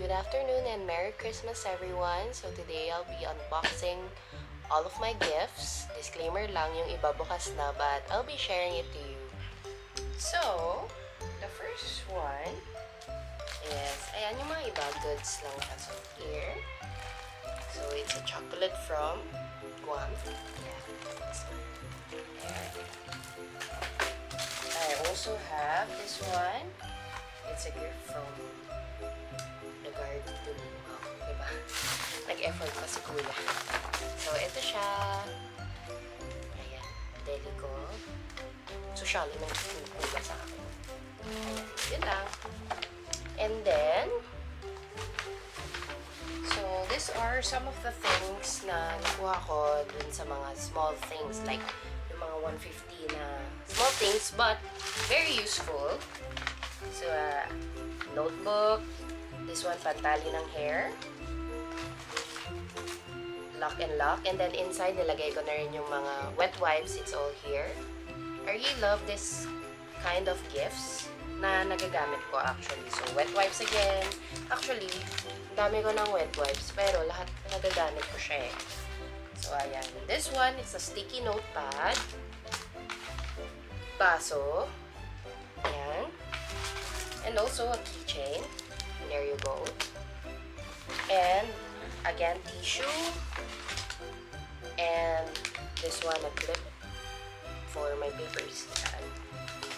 Good afternoon and Merry Christmas everyone. So today I'll be unboxing all of my gifts. Disclaimer lang, yung iba bukas na, but I'll be sharing it to you. So, the first one is, ayan yung mga iba goods lang as of here. So it's a chocolate from Guam. Yeah, this one. There. I also have this one. It's a gift from the guard to me. Oh, diba? Nag-effort pa si kuya. So, ito siya. Ayan. Deli ko. Sosyali ng kuya sa akin. Ayan. Yun lang. And then, so, these are some of the things na nakuha ko dun sa mga small things. Like, yung mga 150 na small things, but very useful. So, notebook. This one, pantali ng hair. Lock and lock. And then inside, nilagay ko na rin yung mga wet wipes. It's all here. I really love this kind of gifts na nagagamit ko actually. So, wet wipes again. Actually, dami ko ng wet wipes. Pero lahat nagagamit ko siya eh. So, ayan. This one, it's a sticky notepad. Baso. Ayan. And also a keychain. There you go. And again, tissue. And this one, a clip for my papers.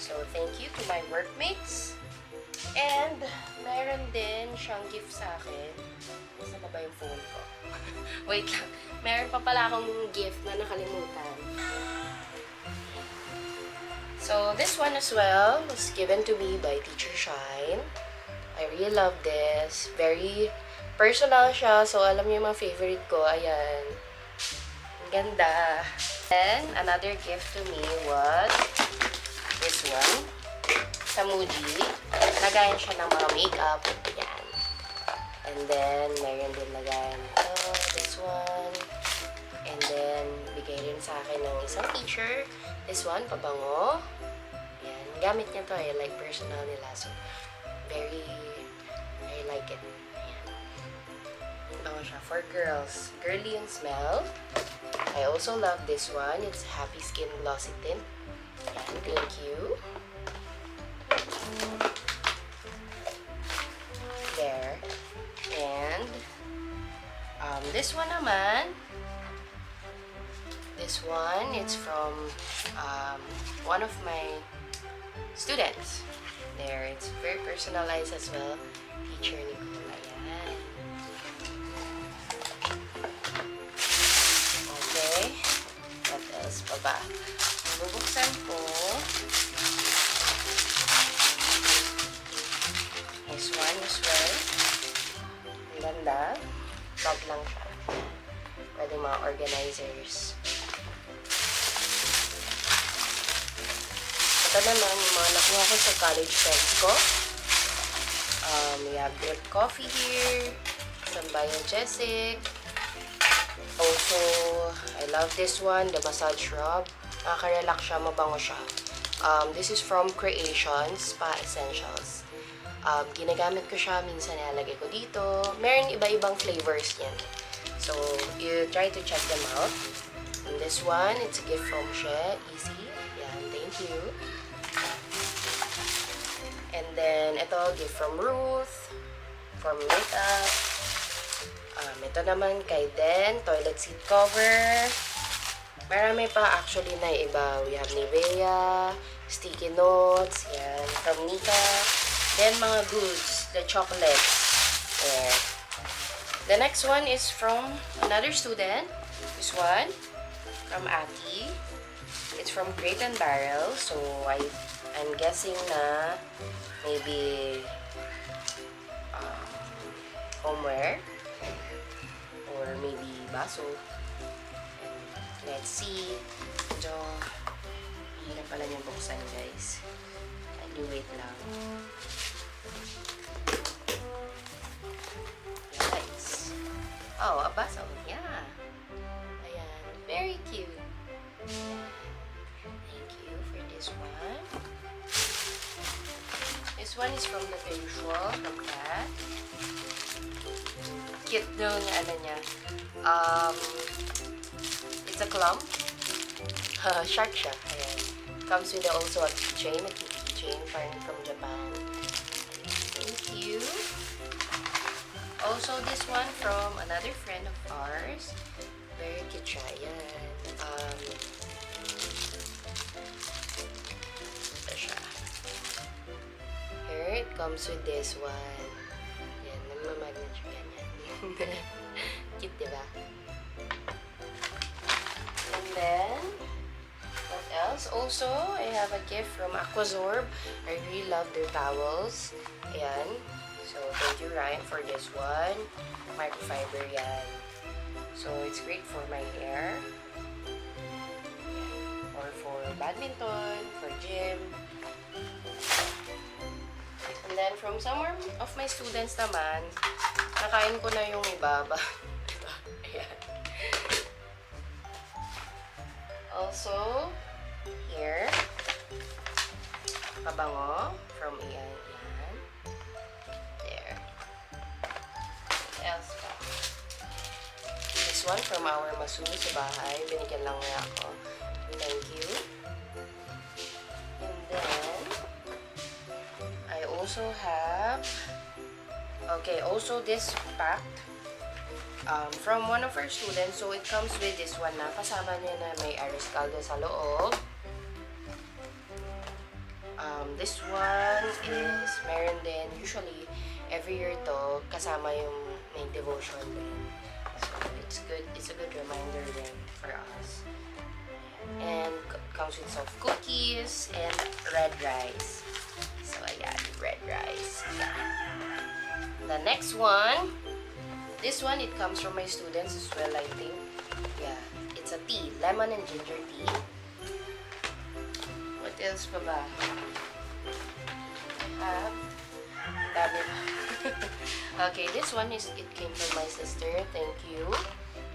So thank you to my workmates. And meron din siyang gift sa akin. Saan ba yung phone ko? Wait lang. Meron pa pala akong gift na nakalimutan. So, this one as well was given to me by Teacher Shine. I really love this. Very personal siya. So, alam niyo yung mga favorite ko. Ayan. Ang ganda. And, another gift to me was this one. Sa Muji. Lagayan siya ng mga makeup. Ayan. And then, mayroon din lagayan ito. This one. And then, bigay rin sa akin ng isang teacher. This one, pabango. Yan. Gamit niya to eh. Like, personal nila. So, I like it. Ayan. Pabango siya. For girls. Girly yung smell. I also love this one. It's Happy Skin Glossy Tint. Ayan. Thank you. There. And, this one naman, this one, it's from one of my students. There, it's very personalized as well. Teacher Nicole. Ayan. Okay. What else pa ba? Bubuksan ko. This one as well. Ang ganda. Bag lang siya. Pwede mga organizers. Ito naman yung mga nakuha ko sa college friends ko. We have drip coffee here. Some biogesic. Also, I love this one, the massage rub. Nakaka-relax siya, mabango siya. This is from Creations Spa Essentials. Ginagamit ko siya, minsan nilalagay ko dito. Meron iba-ibang flavors niyan. So, you try to check them out. And this one, it's a gift from She. Easy. Yan, thank you. And then, ito, gift from Ruth. For makeup. Ito naman kay Den, toilet seat cover. Marami pa actually na iba. We have Nivea, sticky notes, yan, from Nika. Then, mga goods, the chocolates. There. The next one is from another student. This one, from Ati. It's from Crate and Barrel. So, I'm guessing na maybe homeware. Or maybe baso. Let's see. Medyo hirap pala niyang buksan, guys. Wait lang. Nice. Oh, a baso. Yeah. Ayan. Very cute. Thank you for this one. This one is from the usual, from Cat. Cute yung ano niya. It's a clump. Shark siya. Ayan. Comes with also a keychain, a cute keychain, parang from Japan. Thank you. Also, this one from another friend of ours. Very cute siya. Ayan. Ito siya. Here, it comes with this one. Ayan, namamagnet siya ganyan. Cute, diba? And then, what else? Also, I have a gift from Aquazorb. I really love their towels. Ayan. So, thank you, Ryan, for this one. Microfiber yan. So, it's great for my hair. Ayan. Or for badminton, for gym. And then, from some of my students naman, nakain ko na yung iba. Ayan. Also, here, pabango from Ian. There. What else pa? This one from our masu sa bahay. Binigyan lang niya ako. Thank you. And then, I also have, okay, also this pack from one of our students. So, it comes with this one na kasama niya na may iris caldo sa loob. This one is meron din, usually, every year to, kasama yung may devotion din. So, it's good. It's a good reminder din for us. And comes with soft cookies and red rice. So, ayan, red rice. The next one, this one, it comes from my students as well, I think. Yeah, it's a tea, lemon and ginger tea. What else pa ba? Dami. Okay, this one is, it came from my sister. Thank you.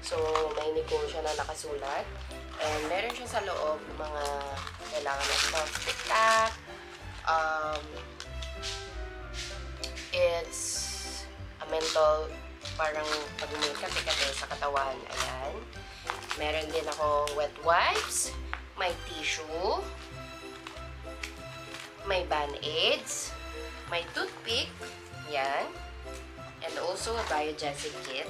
So, may Nicole siya na nakasulat. And meron siya sa loob mga kailangan ng stuff. Tic-tac. It's a mental, parang pag may kate-kate sa katawan. Ayan. Meron din akong wet wipes. May tissue. May band-aids. May toothpick. Yan. And also a biogesic kit.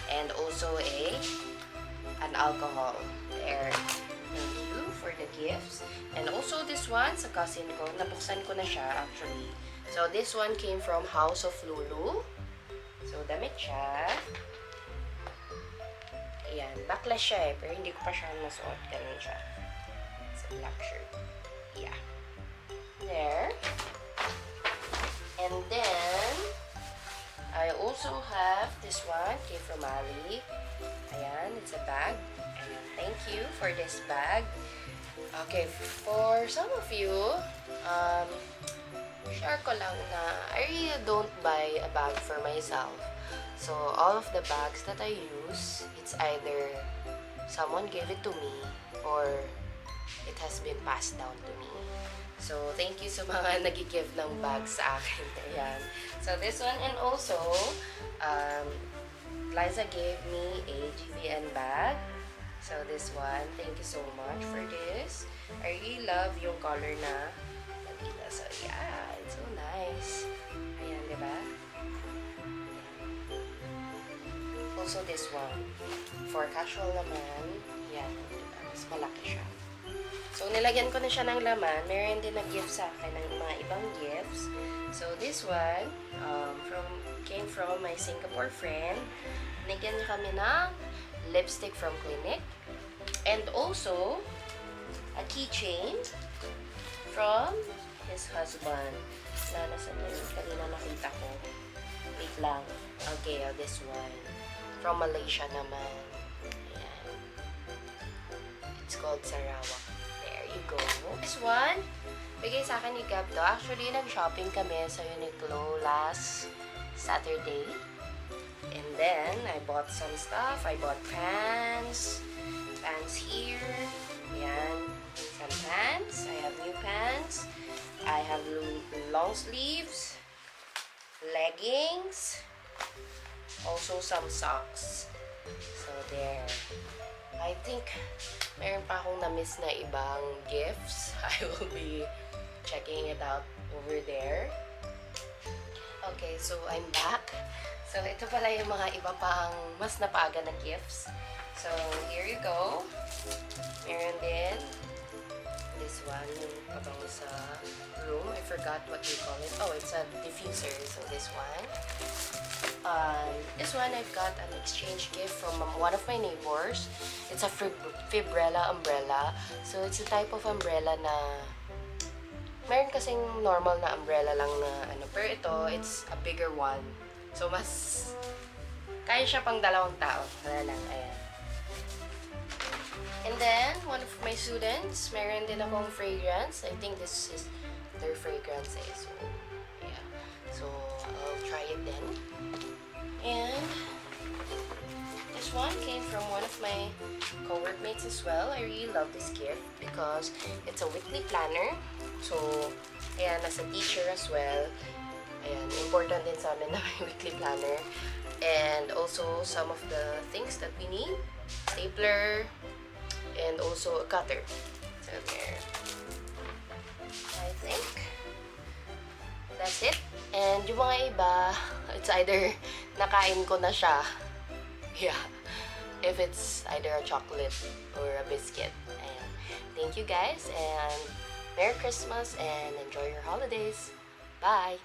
And also an alcohol. There. Thank you for the gifts. And also this one sa cousin ko. Nabuksan ko na siya actually. So this one came from House of Lulu. So damit siya. Ayan. Backless siya eh. Pero hindi ko pa siya nasuot. Ganun siya. It's a black shirt. Yeah. There. And then, I also have this one, came from Ali. Ayan, it's a bag. Ayan, thank you for this bag. Okay, for some of you, share ko lang na I really don't buy a bag for myself. So, all of the bags that I use, it's either someone gave it to me or it has been passed down to me. So, thank you sa mga nag-give ng bags sa akin. Ayan. So, this one, and also, Liza gave me a GVN bag. So, this one, thank you so much for this. I really love yung color na Manila. So, yeah, it's so nice. Ayan, diba? Also, this one, for casual naman, yan, diba? Mas malaki siya. So, nilagyan ko na siya ng laman. Meron din nag-gift sa akin ng mga ibang gifts. So, this one came from my Singapore friend. Nigyan niya kami ng lipstick from Clinique. And also, a keychain from his husband. Nasa na yun. Kanina nakita ko. Wait lang. Okay, this one. From Malaysia naman. Ayan. It's called Sarawak. You go. This one, bigay sa akin ni Gab to. Actually, nag-shopping kami sa Uniqlo last Saturday. And then, I bought some stuff. I bought pants. Pants here. Ayan. Some pants. I have new pants. I have long sleeves, leggings, also some socks. So there. I think meron pa akong na-miss na ibang gifts. I will be checking it out over there. Okay, so I'm back. So ito pala yung mga iba pang mas napaga na gifts. So here you go. Meron din this one, yung pabango sa room. I forgot what you call it. Oh, it's a diffuser. So this one. This one I've got an exchange gift from one of my neighbors. It's a Fibrella umbrella. So it's a type of umbrella na meron kasing normal na umbrella lang na ano, pero ito it's a bigger one. So mas kaya siya pang dalawang tao. Wala lang, ayan. And then one of my students, meron din akong fragrance. I think this is their fragrance eh. So yeah. So I'll try it then. And this one came from one of my co-workmates as well. I really love this gift because it's a weekly planner. So, ayan, as a teacher as well, ayan, important din sa amin na may weekly planner. And also some of the things that we need. Stapler, and also a cutter. So there. I think that's it. And yung mga iba, it's either nakain ko na siya. Yeah. If it's either a chocolate or a biscuit. And thank you guys and Merry Christmas and enjoy your holidays. Bye!